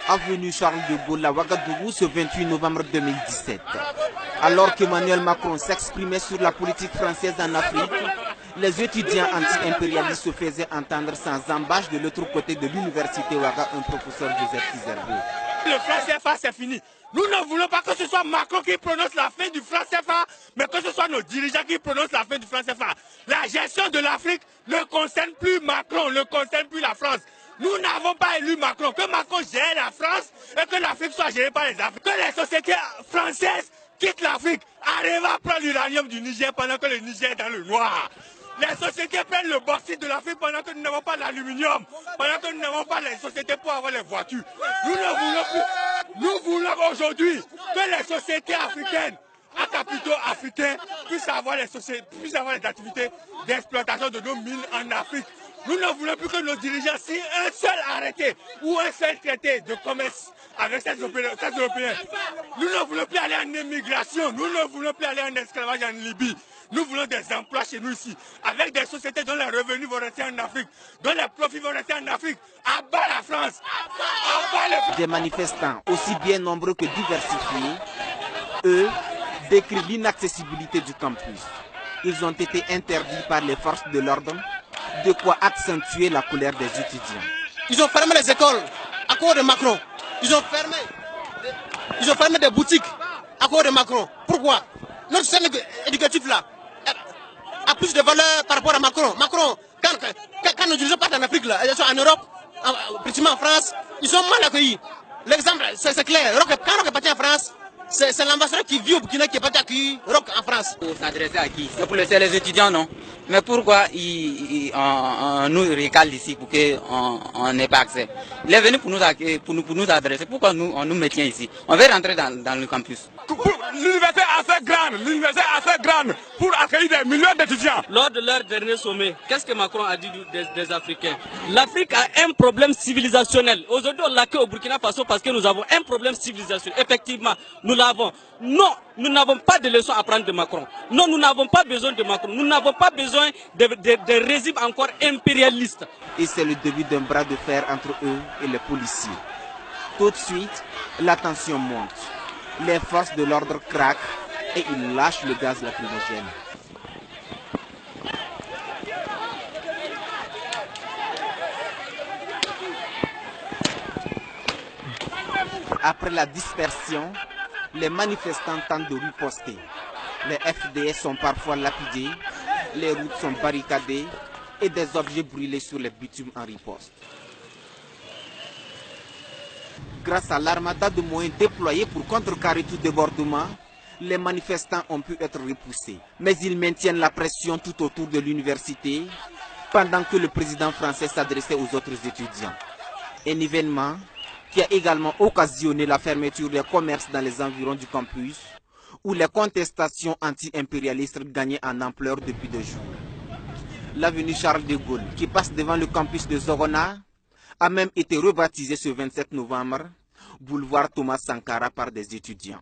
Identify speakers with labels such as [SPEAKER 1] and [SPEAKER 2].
[SPEAKER 1] avenue Charles de Gaulle à Ouagadougou ce 28 novembre 2017. Alors qu'Emmanuel Macron s'exprimait sur la politique française en Afrique, les étudiants anti-impérialistes se faisaient entendre sans embâche de l'autre côté de l'université Ouaga, un professeur Joseph Kizerbo.
[SPEAKER 2] Le franc CFA, c'est fini. Nous ne voulons pas que ce soit Macron qui prononce la fin du franc CFA, mais que ce soit nos dirigeants qui prononcent la fin du franc CFA. La gestion de l'Afrique ne concerne plus Macron, ne concerne plus la France. Nous n'avons pas élu Macron. Que Macron gère la France et que l'Afrique soit gérée par les Africains. Que les sociétés françaises quittent l'Afrique, arrivent à prendre l'uranium du Niger pendant que le Niger est dans le noir. Les sociétés prennent le bauxite de l'Afrique pendant que nous n'avons pas l'aluminium, pendant que nous n'avons pas les sociétés pour avoir les voitures. Nous ne voulons plus. Nous voulons aujourd'hui que les sociétés africaines, à capitaux africains, puissent avoir les activités d'exploitation de nos mines en Afrique. Nous ne voulons plus que nos dirigeants signent un seul arrêté ou un seul traité de commerce avec ces Européens. Nous ne voulons plus aller en émigration, nous ne voulons plus aller en esclavage en Libye. Nous voulons des emplois chez nous ici, avec des sociétés dont les revenus vont rester en Afrique, dont les profits vont rester en Afrique. À bas la France, à bas le...
[SPEAKER 1] Des manifestants aussi bien nombreux que diversifiés, eux, décrivent l'inaccessibilité du campus. Ils ont été interdits par les forces de l'ordre, de quoi accentuer la colère des étudiants.
[SPEAKER 3] Ils ont fermé les écoles à cause de Macron. Ils ont fermé des boutiques à cause de Macron. Pourquoi? Notre système éducatif là a plus de valeur par rapport à Macron. Macron, quand nos dirigeants partent en Afrique, là, ils sont en Europe, pratiquement en France, ils sont mal accueillis. L'exemple, c'est clair. Quand Roch est parti en France, c'est l'ambassadeur qui vit au Burkina qui est parti accueillir Roch en France.
[SPEAKER 4] Pour s'adresser à qui? C'est pour laisser les étudiants, non? Mais pourquoi on nous recale ici pour qu'on n'ait pas accès? Il est venu pour nous adresser. Pourquoi on nous maintient ici? On veut rentrer dans le campus.
[SPEAKER 2] L'université est assez grande pour accueillir des millions d'étudiants.
[SPEAKER 5] Lors de leur dernier sommet, qu'est-ce que Macron a dit des Africains? L'Afrique a un problème civilisationnel. Aujourd'hui, on l'accueille au Burkina Faso parce que nous avons un problème civilisationnel. Effectivement, nous l'avons. Non, nous n'avons pas de leçons à prendre de Macron. Non, nous n'avons pas besoin de Macron. Nous n'avons pas besoin de régimes encore impérialistes.
[SPEAKER 1] Et c'est le début d'un bras de fer entre eux et les policiers. Tout de suite, la tension monte. Les forces de l'ordre craquent et ils lâchent le gaz lacrymogène. Après la dispersion, les manifestants tentent de riposter. Les FDS sont parfois lapidés, les routes sont barricadées et des objets brûlés sur les bitumes en riposte. Grâce à l'armada de moyens déployés pour contrecarrer tout débordement, les manifestants ont pu être repoussés. Mais ils maintiennent la pression tout autour de l'université pendant que le président français s'adressait aux autres étudiants. Un événement qui a également occasionné la fermeture des commerces dans les environs du campus, où les contestations anti-impérialistes gagnaient en ampleur depuis 2 jours. L'avenue Charles de Gaulle, qui passe devant le campus de Zorona, a même été rebaptisée ce 27 novembre, boulevard Thomas Sankara par des étudiants.